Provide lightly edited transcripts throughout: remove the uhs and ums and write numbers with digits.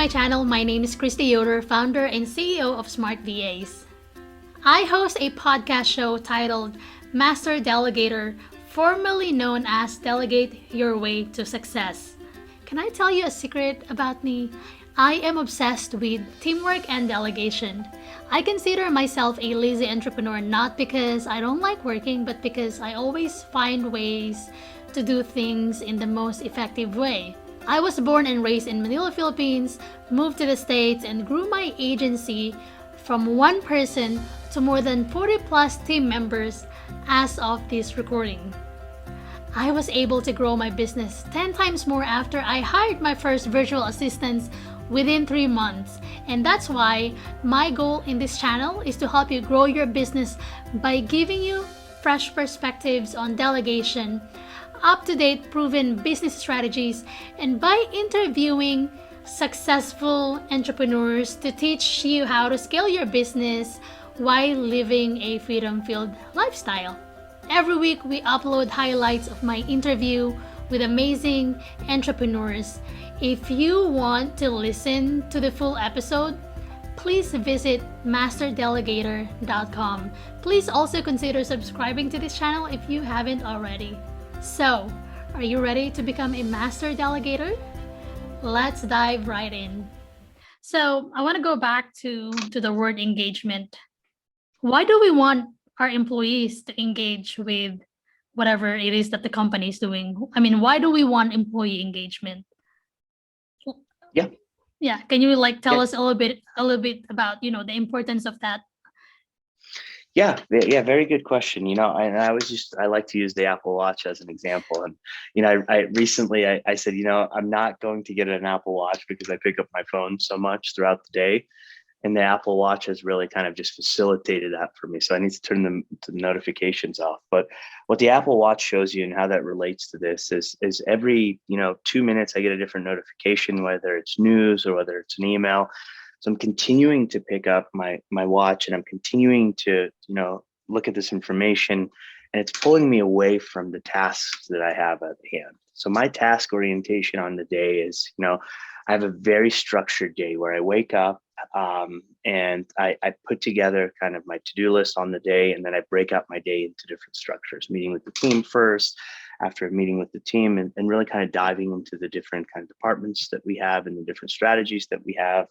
my channel. My name is Christy Yoder, founder and CEO of Smart VAs. I host a podcast show titled Master Delegator, formerly known as Delegate Your Way to Success. Can I tell you a secret about me? I am obsessed with teamwork and delegation. I consider myself a lazy entrepreneur not because I don't like working, but because I always find ways to do things in the most effective way. I was born and raised in Manila, Philippines, moved to the States, and grew my agency from one person to more than 40 plus team members as of this recording. I was able to grow my business 10 times more after I hired my first virtual assistants within 3 months. And that's why my goal in this channel is to help you grow your business by giving you fresh perspectives on delegation, up-to-date proven business strategies, and by interviewing successful entrepreneurs to teach you how to scale your business while living a freedom-filled lifestyle. Every week, we upload highlights of my interview with amazing entrepreneurs. If you want to listen to the full episode, please visit masterdelegator.com. Please also consider subscribing to this channel if you haven't already. So, are you ready to become a master delegator? Let's dive right in. So, I want to go back to the word engagement. Why do we want our employees to engage with whatever it is that the company is doing? I mean, why do we want employee engagement? Yeah, can you tell us a little bit about the importance of that? Yeah, very good question. And I like to use the Apple Watch as an example. And I recently I said, I'm not going to get an Apple Watch because I pick up my phone so much throughout the day. And the Apple Watch has really kind of just facilitated that for me. So I need to turn the notifications off. But what the Apple Watch shows you and how that relates to this is every 2 minutes I get a different notification, whether it's news or whether it's an email. So I'm continuing to pick up my watch and I'm continuing to look at this information, and it's pulling me away from the tasks that I have at hand. So my task orientation on the day is I have a very structured day where I wake up and I put together kind of my to-do list on the day, and then I break out my day into different structures, meeting with the team first, after a meeting with the team, and really kind of diving into the different kind of departments that we have and the different strategies that we have.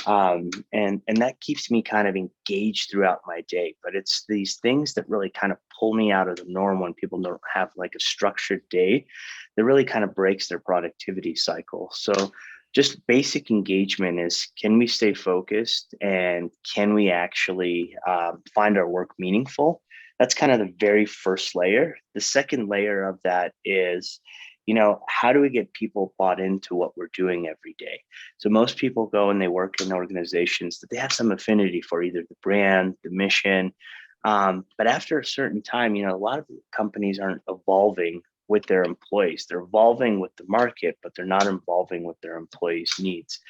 And that keeps me kind of engaged throughout my day. But it's these things that really kind of pull me out of the norm when people don't have like a structured day that really kind of breaks their productivity cycle. So just basic engagement is, can we stay focused and can we actually find our work meaningful? That's kind of the very first layer. The second layer of that is, how do we get people bought into what we're doing every day? So most people go and they work in organizations that they have some affinity for, either the brand, the mission. But after a certain time, a lot of companies aren't evolving with their employees. They're evolving with the market, but they're not evolving with their employees' needs.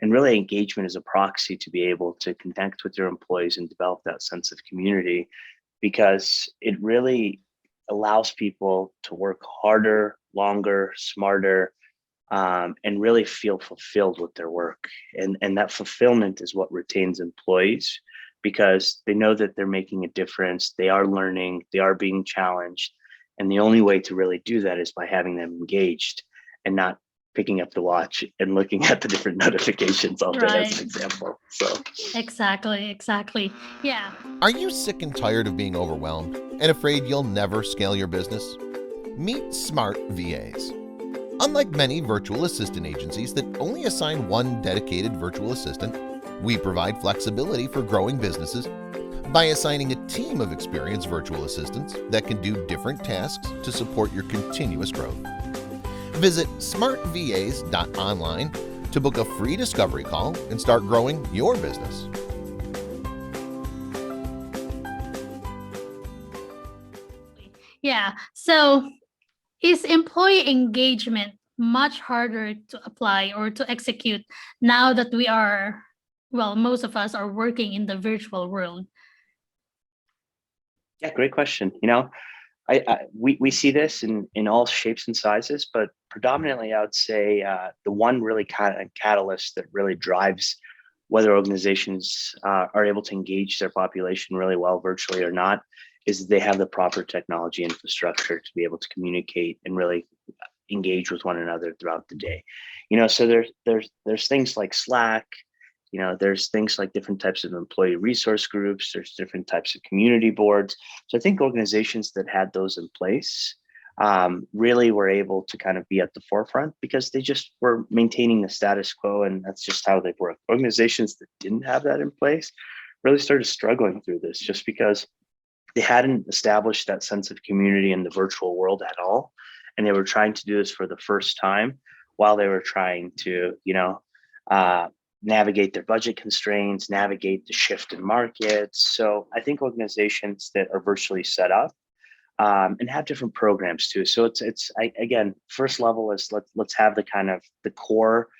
And really, engagement is a proxy to be able to connect with your employees and develop that sense of community, because it really allows people to work harder, longer, smarter, and really feel fulfilled with their work. And that fulfillment is what retains employees, because they know that they're making a difference, they are learning, they are being challenged. And the only way to really do that is by having them engaged and not picking up the watch and looking at the different notifications all day, as an example. So Exactly. Yeah. Are you sick and tired of being overwhelmed and afraid you'll never scale your business? Meet Smart VAs. Unlike many virtual assistant agencies that only assign one dedicated virtual assistant, we provide flexibility for growing businesses by assigning a team of experienced virtual assistants that can do different tasks to support your continuous growth. Visit smartvas.online to book a free discovery call and start growing your business. Yeah. So is employee engagement much harder to apply or to execute now that we are, most of us are working in the virtual world? Yeah, great question. We see this in all shapes and sizes, but predominantly, I would say the one really kind of catalyst that really drives whether organizations are able to engage their population really well virtually or not is they have the proper technology infrastructure to be able to communicate and really engage with one another throughout the day. So there's things like Slack. There's things like different types of employee resource groups. There's different types of community boards. So I think organizations that had those in place really were able to kind of be at the forefront because they just were maintaining the status quo, and that's just how they work. Organizations that didn't have that in place really started struggling through this just because they hadn't established that sense of community in the virtual world at all. And they were trying to do this for the first time while they were trying to, navigate their budget constraints, navigate the shift in markets. So I think organizations that are virtually set up and have different programs too. So again, first level is let's have the kind of the core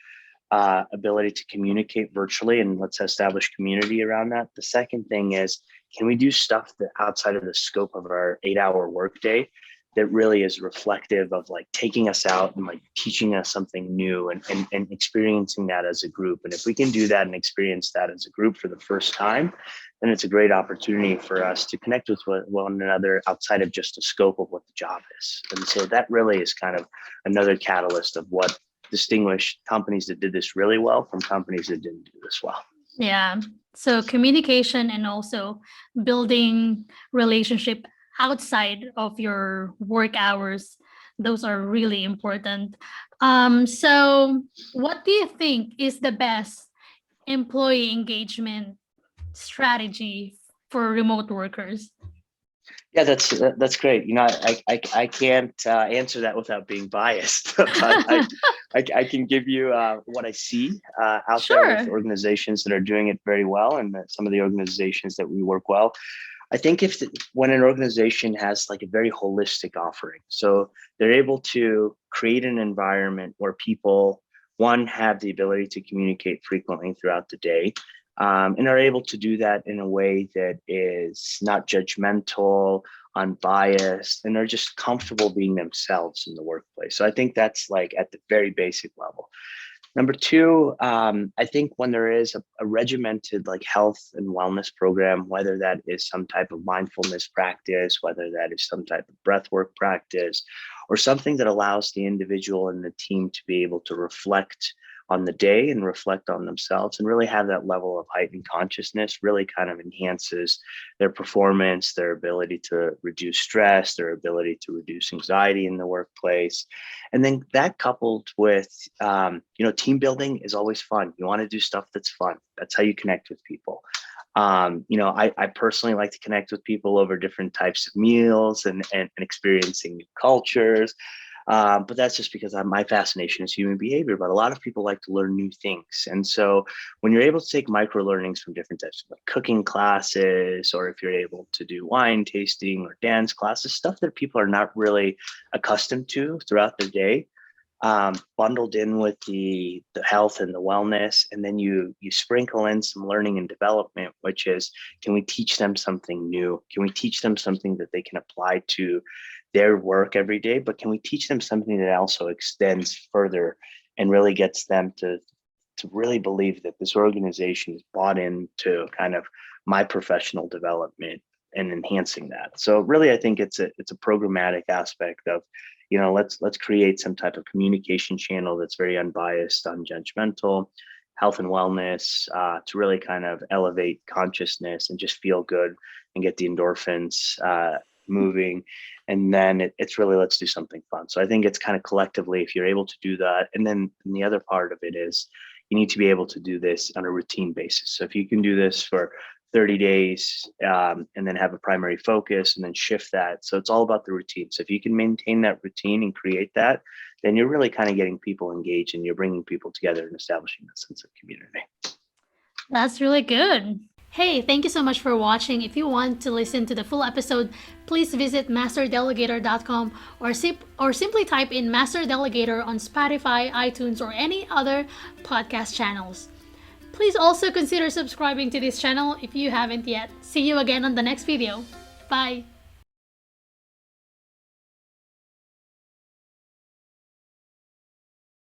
ability to communicate virtually, and let's establish community around that. The second thing is, can we do stuff that outside of the scope of our 8-hour workday that really is reflective of like taking us out and like teaching us something new and experiencing that as a group. And if we can do that and experience that as a group for the first time, then it's a great opportunity for us to connect with one another outside of just the scope of what the job is. And so that really is kind of another catalyst of what distinguished companies that did this really well from companies that didn't do this well. Yeah. So communication and also building relationship outside of your work hours, those are really important. So what do you think is the best employee engagement strategy for remote workers? Yeah, that's great. I can't answer that without being biased, but I can give you what I see out there with organizations that are doing it very well, and some of the organizations that we work well. I think when an organization has like a very holistic offering, so they're able to create an environment where people, one, have the ability to communicate frequently throughout the day, and are able to do that in a way that is not judgmental, unbiased, and are just comfortable being themselves in the workplace. So I think that's like at the very basic level. Number two, I think when there is a regimented like health and wellness program, whether that is some type of mindfulness practice, whether that is some type of breathwork practice, or something that allows the individual and the team to be able to reflect on the day and reflect on themselves and really have that level of heightened consciousness, really kind of enhances their performance, their ability to reduce stress, their ability to reduce anxiety in the workplace. And then that coupled with, team building is always fun. You want to do stuff that's fun. That's how you connect with people. I personally like to connect with people over different types of meals and experiencing new cultures. But that's just because my fascination is human behavior, but a lot of people like to learn new things. And so when you're able to take micro learnings from different types of like cooking classes, or if you're able to do wine tasting or dance classes, stuff that people are not really accustomed to throughout their day, bundled in with the health and the wellness, and then you sprinkle in some learning and development, which is, can we teach them something new? Can we teach them something that they can apply to their work every day? But can we teach them something that also extends further and really gets them to really believe that this organization is bought into kind of my professional development and enhancing that? So really, I think it's a programmatic aspect of, let's create some type of communication channel that's very unbiased, unjudgmental, health and wellness, to really kind of elevate consciousness and just feel good and get the endorphins moving. And then it's really, let's do something fun. So I think it's kind of collectively, if you're able to do that. And then the other part of it is you need to be able to do this on a routine basis. So if you can do this for 30 days and then have a primary focus and then shift that. So it's all about the routine. So if you can maintain that routine and create that, then you're really kind of getting people engaged and you're bringing people together and establishing that sense of community. That's really good. Hey, thank you so much for watching. If you want to listen to the full episode, please visit masterdelegator.com or simply type in Master Delegator on Spotify, iTunes, or any other podcast channels. Please also consider subscribing to this channel if you haven't yet. See you again on the next video. Bye!